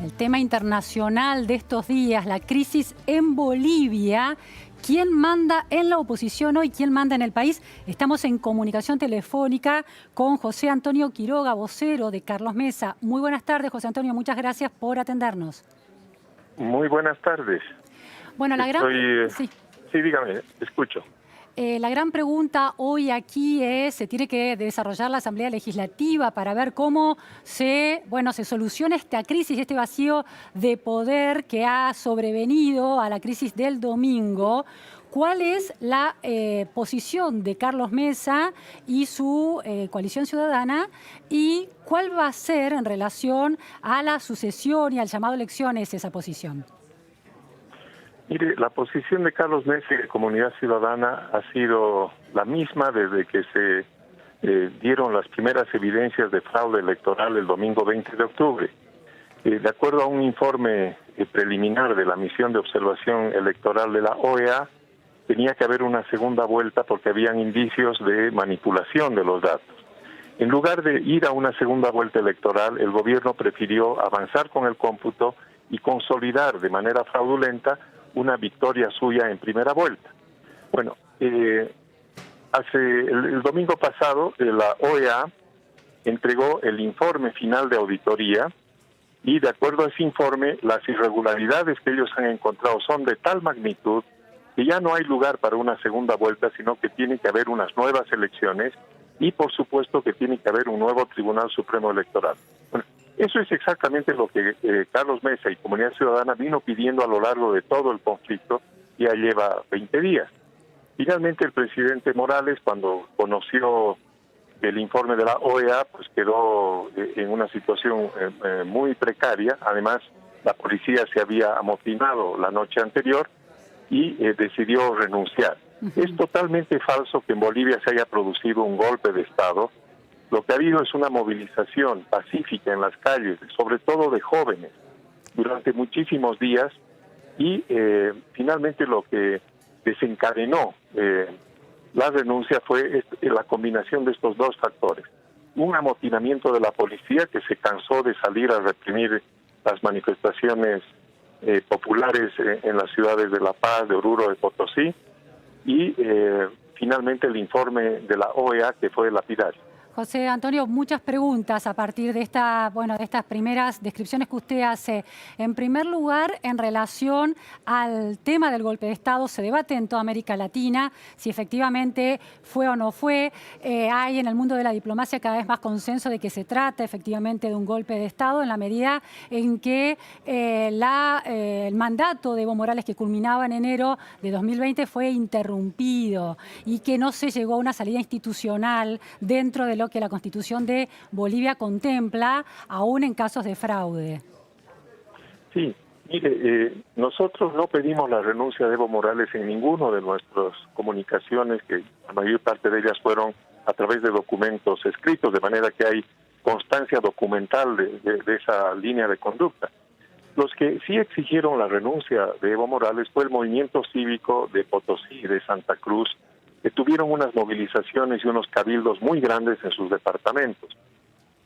El tema internacional de estos días, la crisis en Bolivia. ¿Quién manda en la oposición hoy? ¿Quién manda en el país? Estamos en comunicación telefónica con José Antonio Quiroga, vocero de Carlos Mesa. Muy buenas tardes, José Antonio. Muchas gracias por atendernos. Muy buenas tardes. Bueno, Sí, dígame, escucho. La gran pregunta hoy aquí es, se tiene que desarrollar la Asamblea Legislativa para ver cómo se soluciona esta crisis, este vacío de poder que ha sobrevenido a la crisis del domingo. ¿Cuál es la posición de Carlos Mesa y su coalición ciudadana? ¿Y cuál va a ser en relación a la sucesión y al llamado a elecciones esa posición? Mire, la posición de Carlos Mesa y de Comunidad Ciudadana ha sido la misma desde que se dieron las primeras evidencias de fraude electoral el domingo 20 de octubre. De acuerdo a un informe preliminar de la misión de observación electoral de la OEA, tenía que haber una segunda vuelta porque habían indicios de manipulación de los datos. En lugar de ir a una segunda vuelta electoral, el gobierno prefirió avanzar con el cómputo y consolidar de manera fraudulenta una victoria suya en primera vuelta. Bueno, el domingo pasado la OEA entregó el informe final de auditoría y de acuerdo a ese informe las irregularidades que ellos han encontrado son de tal magnitud que ya no hay lugar para una segunda vuelta, sino que tiene que haber unas nuevas elecciones y por supuesto que tiene que haber un nuevo Tribunal Supremo Electoral. Bueno, eso es exactamente lo que Carlos Mesa y Comunidad Ciudadana vino pidiendo a lo largo de todo el conflicto, ya lleva 20 días. Finalmente el presidente Morales, cuando conoció el informe de la OEA, pues quedó en una situación muy precaria. Además, la policía se había amotinado la noche anterior y decidió renunciar. Es totalmente falso que en Bolivia se haya producido un golpe de Estado. Lo que ha habido es una movilización pacífica en las calles, sobre todo de jóvenes, durante muchísimos días y finalmente lo que desencadenó la renuncia fue la combinación de estos dos factores. Un amotinamiento de la policía que se cansó de salir a reprimir las manifestaciones populares en las ciudades de La Paz, de Oruro, de Potosí y finalmente el informe de la OEA que fue lapidario. José Antonio, muchas preguntas a partir de estas primeras descripciones que usted hace. En primer lugar, en relación al tema del golpe de Estado, se debate en toda América Latina si efectivamente fue o no fue. Hay en el mundo de la diplomacia cada vez más consenso de que se trata efectivamente de un golpe de Estado en la medida en que el mandato de Evo Morales, que culminaba en enero de 2020, fue interrumpido y que no se llegó a una salida institucional dentro de lo que la Constitución de Bolivia contempla, aún en casos de fraude. Sí, mire, nosotros no pedimos la renuncia de Evo Morales en ninguno de nuestras comunicaciones, que la mayor parte de ellas fueron a través de documentos escritos, de manera que hay constancia documental de esa línea de conducta. Los que sí exigieron la renuncia de Evo Morales fue el movimiento cívico de Potosí y de Santa Cruz, que tuvieron unas movilizaciones y unos cabildos muy grandes en sus departamentos.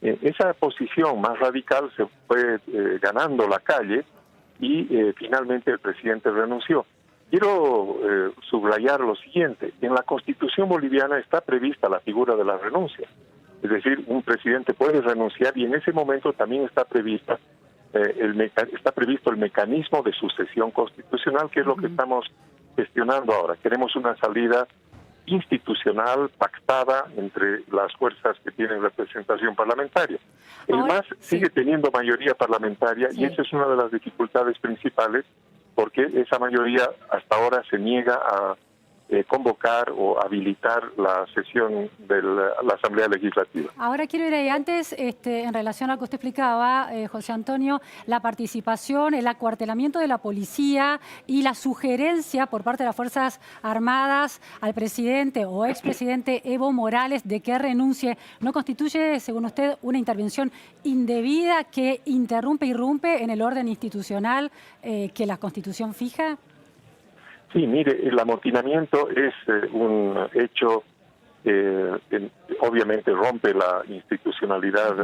Esa posición más radical se fue ganando la calle y finalmente el presidente renunció. Quiero subrayar lo siguiente: en la Constitución boliviana está prevista la figura de la renuncia. Es decir, un presidente puede renunciar y en ese momento también está previsto el mecanismo de sucesión constitucional, que es lo que estamos gestionando ahora. Queremos una salida institucional pactada entre las fuerzas que tienen representación parlamentaria. El MAS sigue teniendo mayoría parlamentaria y esa es una de las dificultades principales, porque esa mayoría hasta ahora se niega a convocar o habilitar la sesión de la Asamblea Legislativa. Ahora quiero ir ahí. Antes, en relación a lo que usted explicaba, José Antonio, la participación, el acuartelamiento de la policía y la sugerencia por parte de las Fuerzas Armadas al presidente o expresidente Evo Morales de que renuncie, ¿no constituye, según usted, una intervención indebida que irrumpe en el orden institucional que la Constitución fija? Sí, mire, el amotinamiento es un hecho obviamente rompe la institucionalidad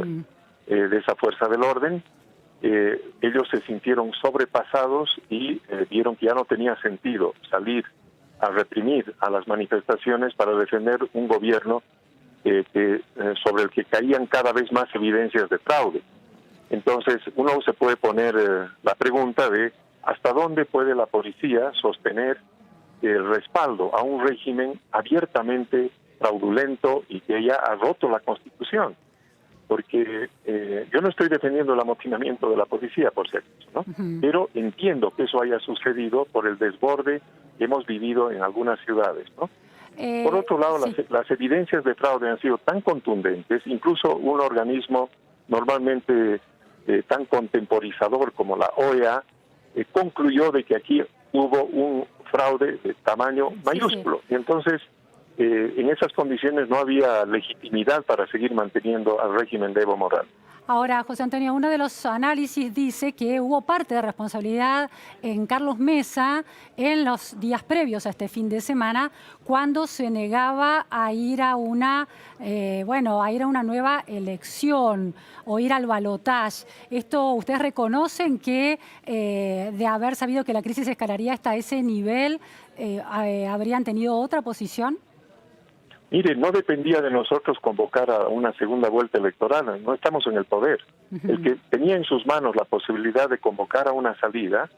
de esa fuerza del orden ellos se sintieron sobrepasados y vieron que ya no tenía sentido salir a reprimir a las manifestaciones para defender un gobierno sobre el que caían cada vez más evidencias de fraude. Entonces uno se puede poner la pregunta de hasta dónde puede la policía sostener el respaldo a un régimen abiertamente fraudulento y que ya ha roto la Constitución. Porque yo no estoy defendiendo el amotinamiento de la policía, por si acaso, ¿no? Pero entiendo que eso haya sucedido por el desborde que hemos vivido en algunas ciudades, ¿no? Por otro lado, sí, las evidencias de fraude han sido tan contundentes, incluso un organismo normalmente tan contemporizador como la OEA concluyó de que aquí hubo un fraude de tamaño mayúsculo. Sí, sí. Y entonces, en esas condiciones no había legitimidad para seguir manteniendo al régimen de Evo Morales. Ahora, José Antonio, uno de los análisis dice que hubo parte de responsabilidad en Carlos Mesa en los días previos a este fin de semana, cuando se negaba a ir a una, a ir a una nueva elección o ir al balotaje. ¿Esto ustedes reconocen que de haber sabido que la crisis escalaría hasta ese nivel, habrían tenido otra posición? Mire, no dependía de nosotros convocar a una segunda vuelta electoral, no estamos en el poder. El que tenía en sus manos la posibilidad de convocar a una salida,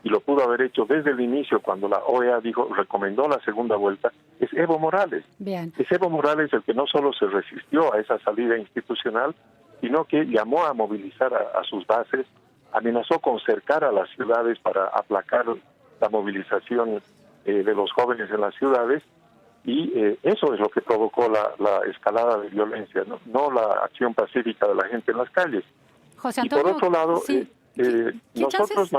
y lo pudo haber hecho desde el inicio cuando la OEA recomendó la segunda vuelta, es Evo Morales. Bien. Es Evo Morales el que no solo se resistió a esa salida institucional, sino que llamó a movilizar a sus bases, amenazó con cercar a las ciudades para aplacar la movilización de los jóvenes en las ciudades, y eso es lo que provocó la escalada de violencia, no la acción pacífica de la gente en las calles. José Antonio, y por otro lado, sí. nosotros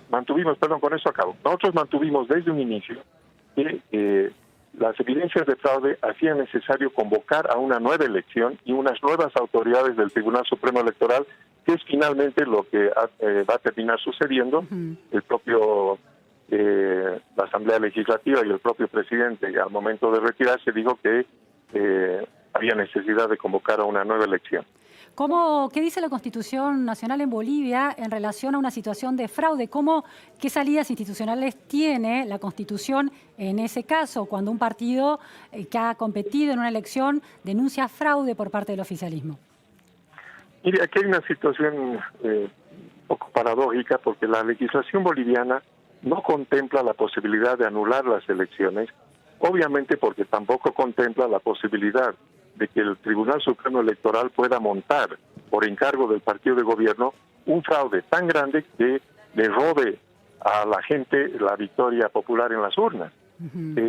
mantuvimos, con eso acabo, nosotros mantuvimos desde un inicio que las evidencias de fraude hacían necesario convocar a una nueva elección y unas nuevas autoridades del Tribunal Supremo Electoral, que es finalmente lo que va a terminar sucediendo. El propio la Asamblea Legislativa y el propio presidente, al momento de retirarse, dijo que había necesidad de convocar a una nueva elección. ¿Qué dice la Constitución Nacional en Bolivia en relación a una situación de fraude? ¿Qué salidas institucionales tiene la Constitución en ese caso, cuando un partido que ha competido en una elección denuncia fraude por parte del oficialismo? Mire, aquí hay una situación un poco paradójica, porque la legislación boliviana no contempla la posibilidad de anular las elecciones, obviamente porque tampoco contempla la posibilidad de que el Tribunal Supremo Electoral pueda montar, por encargo del partido de gobierno, un fraude tan grande que le robe a la gente la victoria popular en las urnas.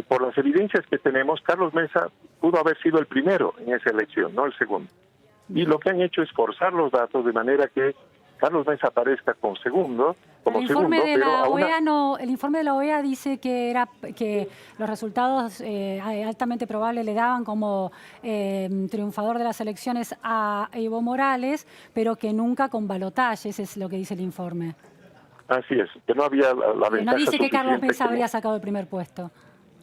Por las evidencias que tenemos, Carlos Mesa pudo haber sido el primero en esa elección, no el segundo. Y lo que han hecho es forzar los datos de manera que Carlos Mesa aparezca como segundo, el informe de la OEA el informe de la OEA dice que los resultados altamente probables le daban como triunfador de las elecciones a Evo Morales, pero que nunca con balotaje. Ese es lo que dice el informe. Así es, que no había la ventaja. No dice que Carlos Mesa habría sacado el primer puesto.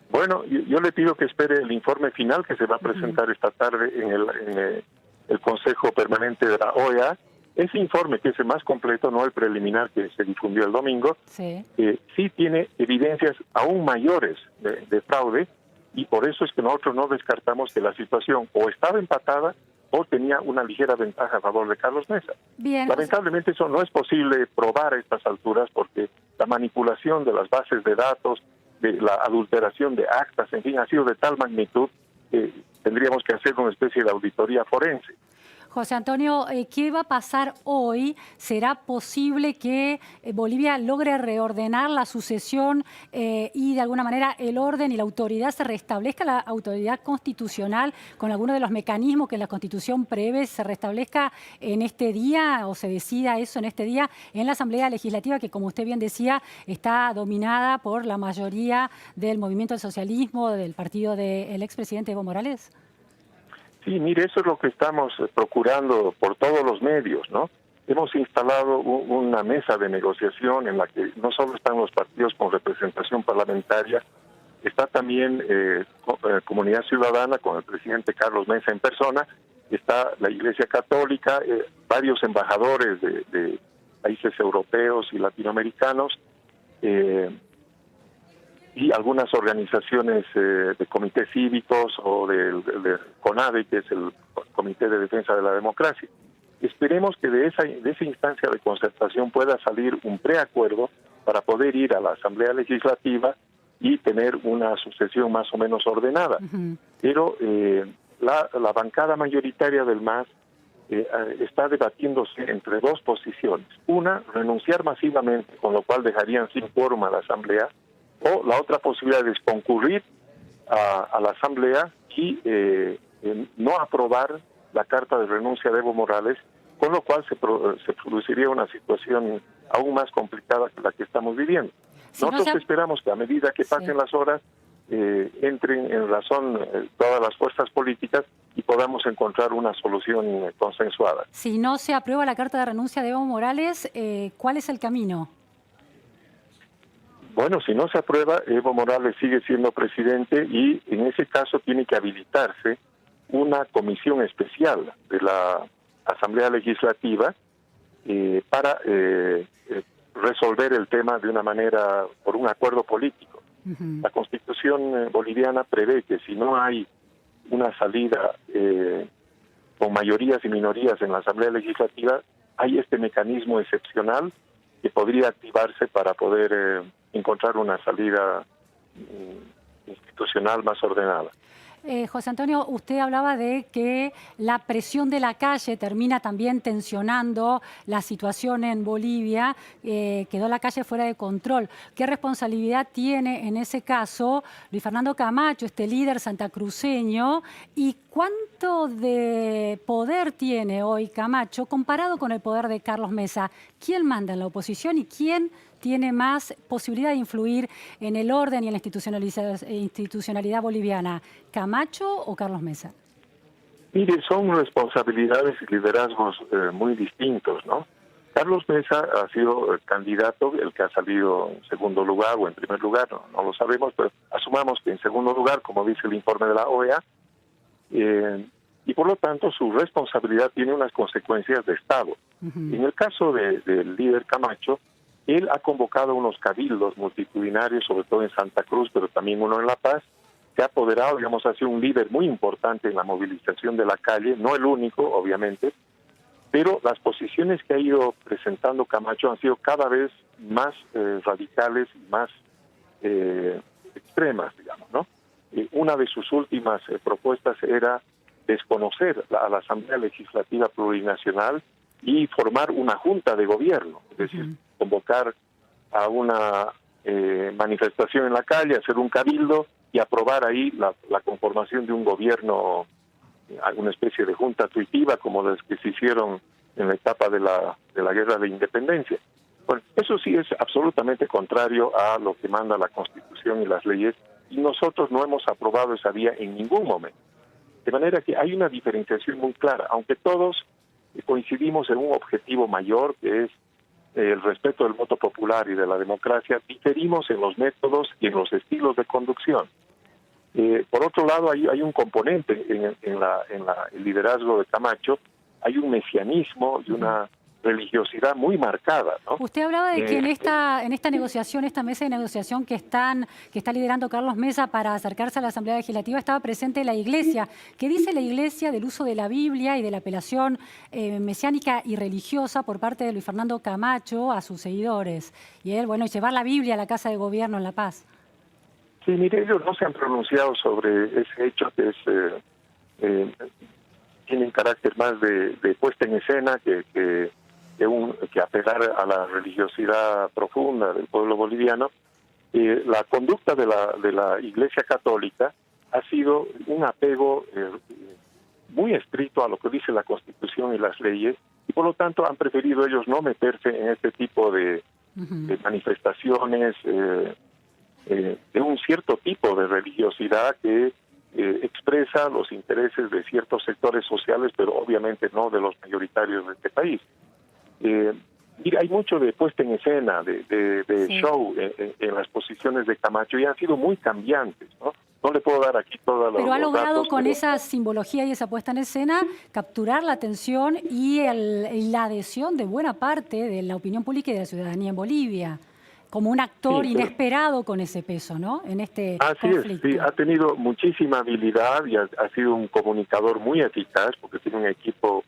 Bueno, yo le pido que espere el informe final que se va a presentar esta tarde en el Consejo Permanente de la OEA. Ese informe, que es el más completo, no el preliminar que se difundió el domingo, sí tiene evidencias aún mayores de fraude, y por eso es que nosotros no descartamos que la situación o estaba empatada o tenía una ligera ventaja a favor de Carlos Mesa. Bien. Lamentablemente eso no es posible probar a estas alturas, porque la manipulación de las bases de datos, de la adulteración de actas, en fin, ha sido de tal magnitud que tendríamos que hacer una especie de auditoría forense. José Antonio, ¿qué va a pasar hoy? ¿Será posible que Bolivia logre reordenar la sucesión y de alguna manera el orden y la autoridad se restablezca, la autoridad constitucional con algunos de los mecanismos que la Constitución prevé, se restablezca en este día o se decida eso en este día en la Asamblea Legislativa, que como usted bien decía está dominada por la mayoría del movimiento del socialismo, del partido del expresidente Evo Morales? Sí, mire, eso es lo que estamos procurando por todos los medios, ¿no? Hemos instalado una mesa de negociación en la que no solo están los partidos con representación parlamentaria, está también Comunidad Ciudadana con el presidente Carlos Mesa en persona, está la Iglesia Católica, varios embajadores de países europeos y latinoamericanos, y algunas organizaciones de comités cívicos o del CONADE, que es el Comité de Defensa de la Democracia. Esperemos que de esa instancia de concertación pueda salir un preacuerdo para poder ir a la Asamblea Legislativa y tener una sucesión más o menos ordenada. Pero la bancada mayoritaria del MAS está debatiéndose entre dos posiciones. Una, renunciar masivamente, con lo cual dejarían sin quórum a la Asamblea, o la otra posibilidad es concurrir a la Asamblea y no aprobar la carta de renuncia de Evo Morales, con lo cual se produciría una situación aún más complicada que la que estamos viviendo. Nosotros esperamos que a medida que pasen las horas entren en razón todas las fuerzas políticas y podamos encontrar una solución consensuada. Si no se aprueba la carta de renuncia de Evo Morales, ¿cuál es el camino? Bueno, si no se aprueba, Evo Morales sigue siendo presidente y en ese caso tiene que habilitarse una comisión especial de la Asamblea Legislativa para resolver el tema de una manera, por un acuerdo político. La Constitución boliviana prevé que si no hay una salida con mayorías y minorías en la Asamblea Legislativa, hay este mecanismo excepcional que podría activarse para poder encontrar una salida institucional más ordenada. José Antonio, usted hablaba de que la presión de la calle termina también tensionando la situación en Bolivia, quedó la calle fuera de control. ¿Qué responsabilidad tiene en ese caso Luis Fernando Camacho, este líder santacruceño, y cuánto de poder tiene hoy Camacho comparado con el poder de Carlos Mesa? ¿Quién manda en la oposición y quién tiene más posibilidad de influir en el orden y en la institucionalidad boliviana? ¿Camacho o Carlos Mesa? Mire, son responsabilidades y liderazgos muy distintos, ¿no? Carlos Mesa ha sido el candidato, el que ha salido en segundo lugar o en primer lugar, no lo sabemos, pero asumamos que en segundo lugar, como dice el informe de la OEA, y por lo tanto su responsabilidad tiene unas consecuencias de Estado. En el caso del líder Camacho, él ha convocado unos cabildos multitudinarios, sobre todo en Santa Cruz, pero también uno en La Paz. Se ha apoderado, digamos, ha sido un líder muy importante en la movilización de la calle, no el único, obviamente, pero las posiciones que ha ido presentando Camacho han sido cada vez más radicales y más extremas, digamos, ¿no? Una de sus últimas propuestas era desconocer a la Asamblea Legislativa Plurinacional y formar una junta de gobierno, es decir, convocar a una manifestación en la calle, hacer un cabildo y aprobar ahí la conformación de un gobierno, alguna especie de junta tuitiva como las que se hicieron en la etapa de la guerra de independencia. Bueno, eso sí es absolutamente contrario a lo que manda la Constitución y las leyes, y nosotros no hemos aprobado esa vía en ningún momento. De manera que hay una diferenciación muy clara, aunque todos coincidimos en un objetivo mayor, que es el respeto del voto popular y de la democracia, diferimos en los métodos y en los estilos de conducción. Por otro lado, hay un componente en el liderazgo de Camacho, hay un mesianismo y una religiosidad muy marcada, ¿no? Usted hablaba de que en esta negociación, esta mesa de negociación que está liderando Carlos Mesa para acercarse a la Asamblea Legislativa, estaba presente la Iglesia. ¿Qué dice la Iglesia del uso de la Biblia y de la apelación mesiánica y religiosa por parte de Luis Fernando Camacho a sus seguidores? Y él, bueno, llevar la Biblia a la Casa de Gobierno en La Paz. Sí, mire, ellos no se han pronunciado sobre ese hecho que tienen carácter más de puesta en escena que apelar a la religiosidad profunda del pueblo boliviano. La conducta de la Iglesia Católica ha sido un apego muy estricto a lo que dice la Constitución y las leyes, y por lo tanto han preferido ellos no meterse en este tipo de manifestaciones de un cierto tipo de religiosidad que expresa los intereses de ciertos sectores sociales, pero obviamente no de los mayoritarios de este país. Mira, hay mucho de puesta en escena, de show en las posiciones de Camacho, y han sido muy cambiantes, ¿no? No le puedo dar aquí todos los Pero ha logrado datos, con pero esa simbología y esa puesta en escena capturar la atención y la adhesión de buena parte de la opinión pública y de la ciudadanía en Bolivia, como un actor sí, pero inesperado con ese peso, ¿no? En este así es, conflicto. sí, ha tenido muchísima habilidad y ha sido un comunicador muy eficaz porque tiene un equipo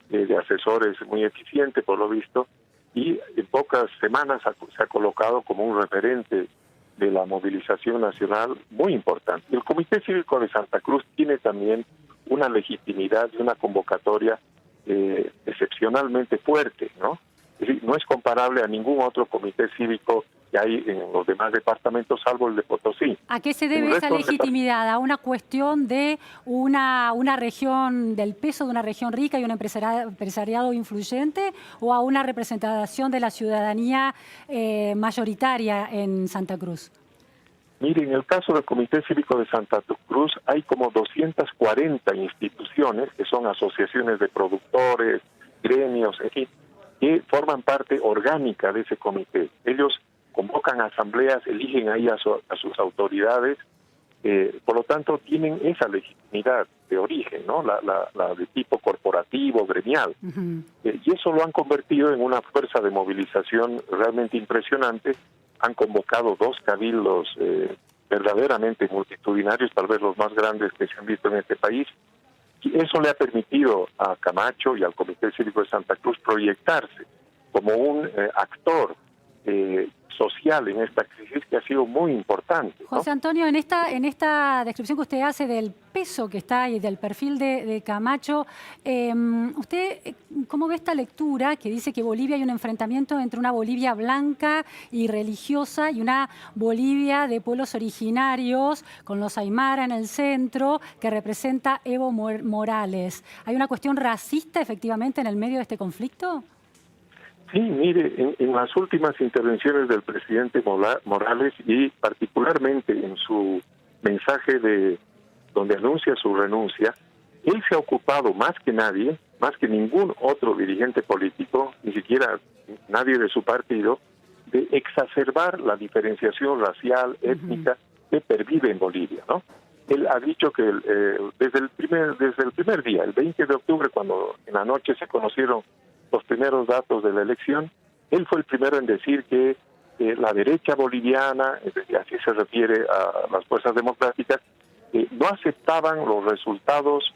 de asesores muy eficiente, por lo visto, y en pocas semanas se ha colocado como un referente de la movilización nacional muy importante. El Comité Cívico de Santa Cruz tiene también una legitimidad y una convocatoria excepcionalmente fuerte, ¿no? Es decir, no es comparable a ningún otro comité cívico que hay en los demás departamentos, salvo el de Potosí. ¿A qué se debe esa legitimidad? ¿A una cuestión de una región, del peso de una región rica y un empresariado influyente, o a una representación de la ciudadanía mayoritaria en Santa Cruz? Mire, en el caso del Comité Cívico de Santa Cruz hay como 240 instituciones que son asociaciones de productores, gremios, en fin, que forman parte orgánica de ese comité. Ellos convocan asambleas, eligen ahí a sus autoridades, por lo tanto tienen esa legitimidad de origen, ¿no? La de tipo corporativo, gremial. Y eso lo han convertido en una fuerza de movilización realmente impresionante. Han convocado 2 cabildos verdaderamente multitudinarios, tal vez los más grandes que se han visto en este país, y eso le ha permitido a Camacho y al Comité Cívico de Santa Cruz proyectarse como un actor social en esta crisis que ha sido muy importante, ¿no? José Antonio, en esta descripción que usted hace del peso que está y del perfil de Camacho, ¿usted cómo ve esta lectura que dice que Bolivia hay un enfrentamiento entre una Bolivia blanca y religiosa y una Bolivia de pueblos originarios, con los Aymara en el centro, que representa Evo Morales? ¿Hay una cuestión racista efectivamente en el medio de este conflicto? Sí, mire, en las últimas intervenciones del presidente Morales y particularmente en su mensaje donde anuncia su renuncia, él se ha ocupado más que nadie, más que ningún otro dirigente político, ni siquiera nadie de su partido, de exacerbar la diferenciación racial, étnica que pervive en Bolivia, ¿no? Él ha dicho que desde el primer día, el 20 de octubre, cuando en la noche se conocieron los primeros datos de la elección, él fue el primero en decir que la derecha boliviana, así se refiere a las fuerzas democráticas, no aceptaban los resultados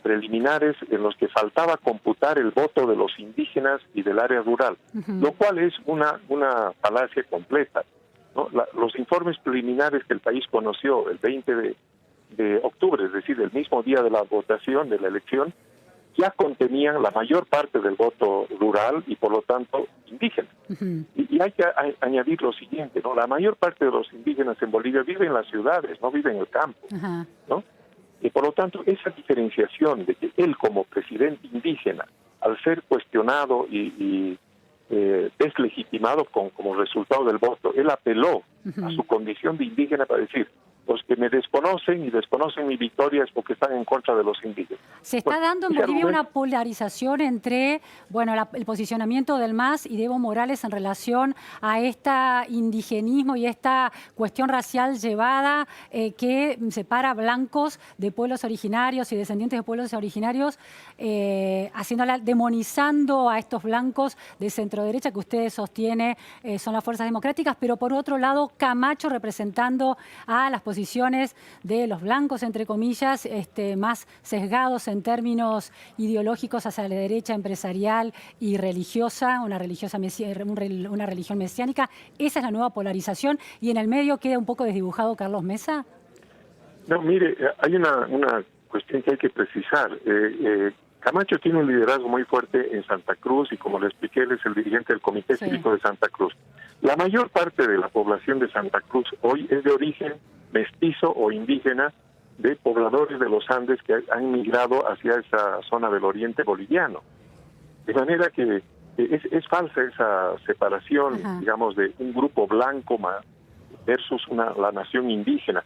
preliminares en los que faltaba computar el voto de los indígenas y del área rural, lo cual es una falacia completa, ¿no? Los informes preliminares que el país conoció el 20 de octubre, es decir, el mismo día de la votación, de la elección, ya contenían la mayor parte del voto rural y por lo tanto indígena. Y hay que añadir lo siguiente, ¿no? La mayor parte de los indígenas en Bolivia viven en las ciudades, no viven en el campo, ¿no? Y por lo tanto esa diferenciación de que él como presidente indígena, al ser cuestionado y deslegitimado como resultado del voto, él apeló a su condición de indígena para decir: los que me desconocen y desconocen mi victoria es porque están en contra de los indígenas. Se está dando en Bolivia una polarización entre, bueno, el posicionamiento del MAS y de Evo Morales en relación a este indigenismo y esta cuestión racial llevada que separa blancos de pueblos originarios y descendientes de pueblos originarios, demonizando a estos blancos de centro-derecha que ustedes sostienen son las fuerzas democráticas, pero por otro lado Camacho representando a las posiciones de los blancos, entre comillas, más sesgados en términos ideológicos hacia la derecha empresarial y religiosa, una religión mesiánica. Esa es la nueva polarización, y en el medio queda un poco desdibujado Carlos Mesa. No, mire, hay una cuestión que hay que precisar. Camacho tiene un liderazgo muy fuerte en Santa Cruz y, como le expliqué, él es el dirigente del Comité Cívico de Santa Cruz. La mayor parte de la población de Santa Cruz hoy es de origen mestizo o indígena, de pobladores de los Andes que han migrado hacia esa zona del oriente boliviano. De manera que es falsa esa separación, digamos, de un grupo blanco versus la nación indígena.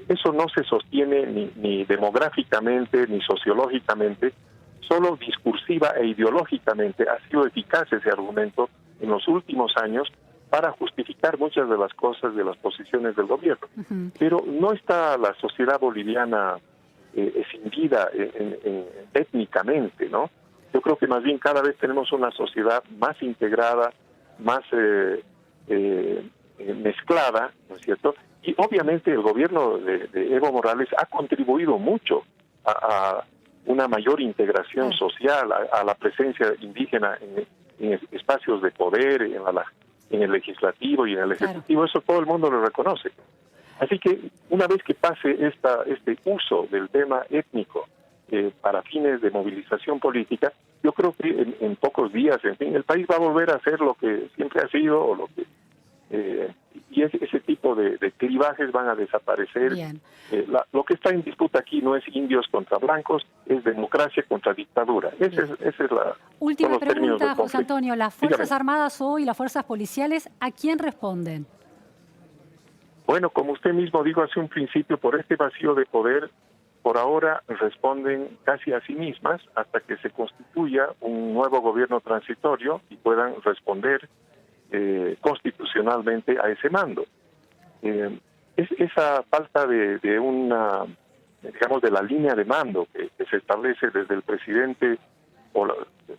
Eso no se sostiene ni demográficamente ni sociológicamente, solo discursiva e ideológicamente ha sido eficaz ese argumento en los últimos años para justificar muchas de las cosas, de las posiciones del gobierno. Pero no está la sociedad boliviana escindida étnicamente, ¿no? Yo creo que más bien cada vez tenemos una sociedad más integrada, más mezclada, ¿no es cierto? Y obviamente el gobierno de Evo Morales ha contribuido mucho a una mayor integración social, a la presencia indígena en espacios de poder, en el legislativo y en el ejecutivo. Eso todo el mundo lo reconoce. Así que una vez que pase este uso del tema étnico para fines de movilización política, yo creo que en pocos días, en fin, el país va a volver a ser lo que siempre ha sido, o lo que y ese tipo de clivajes van a desaparecer. Lo que está en disputa aquí no es indios contra blancos, es democracia contra dictadura. Esa es la última pregunta, José Antonio. ¿Las Fuerzas Armadas hoy, las fuerzas policiales, a quién responden? Bueno, como usted mismo dijo hace un principio, por este vacío de poder, por ahora responden casi a sí mismas hasta que se constituya un nuevo gobierno transitorio y puedan responder constitucionalmente a ese mando. Esa falta de una, digamos, de la línea de mando que se establece desde el presidente o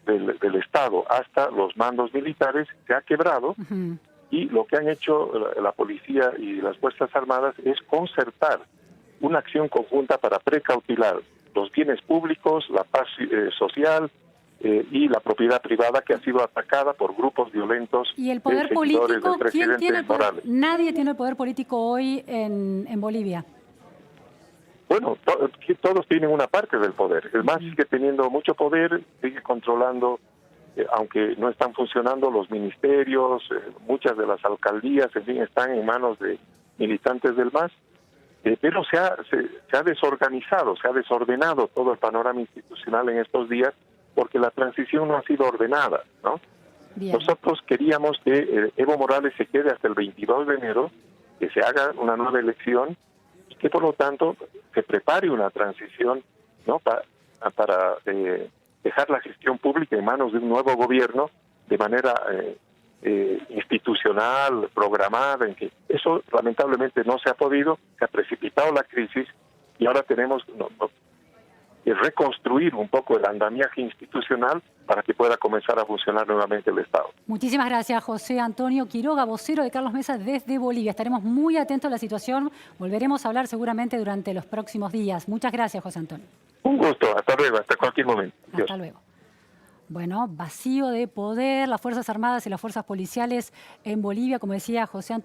del Estado hasta los mandos militares se ha quebrado. Y lo que han hecho la policía y las Fuerzas Armadas es concertar una acción conjunta para precautelar los bienes públicos, la paz social y la propiedad privada que ha sido atacada por grupos violentos. ¿Y el poder político? ¿Quién tiene el poder? Nadie tiene el poder político hoy en Bolivia. Bueno, todos tienen una parte del poder. El MAS sigue teniendo mucho poder, sigue controlando, aunque no están funcionando los ministerios, muchas de las alcaldías, en fin, están en manos de militantes del MAS, pero se ha desorganizado, se ha desordenado todo el panorama institucional en estos días porque la transición no ha sido ordenada, ¿no? Nosotros queríamos que Evo Morales se quede hasta el 22 de enero, que se haga una nueva elección y que por lo tanto se prepare una transición, ¿no? para dejar la gestión pública en manos de un nuevo gobierno de manera institucional, programada, en que eso lamentablemente no se ha podido, se ha precipitado la crisis y ahora tenemos que reconstruir un poco el andamiaje institucional para que pueda comenzar a funcionar nuevamente el Estado. Muchísimas gracias, José Antonio Quiroga, vocero de Carlos Mesa desde Bolivia. Estaremos muy atentos a la situación, volveremos a hablar seguramente durante los próximos días. Muchas gracias, José Antonio. Un gusto, hasta luego, hasta cualquier momento. Hasta luego. Bueno, vacío de poder, las Fuerzas Armadas y las Fuerzas Policiales en Bolivia, como decía José Antonio.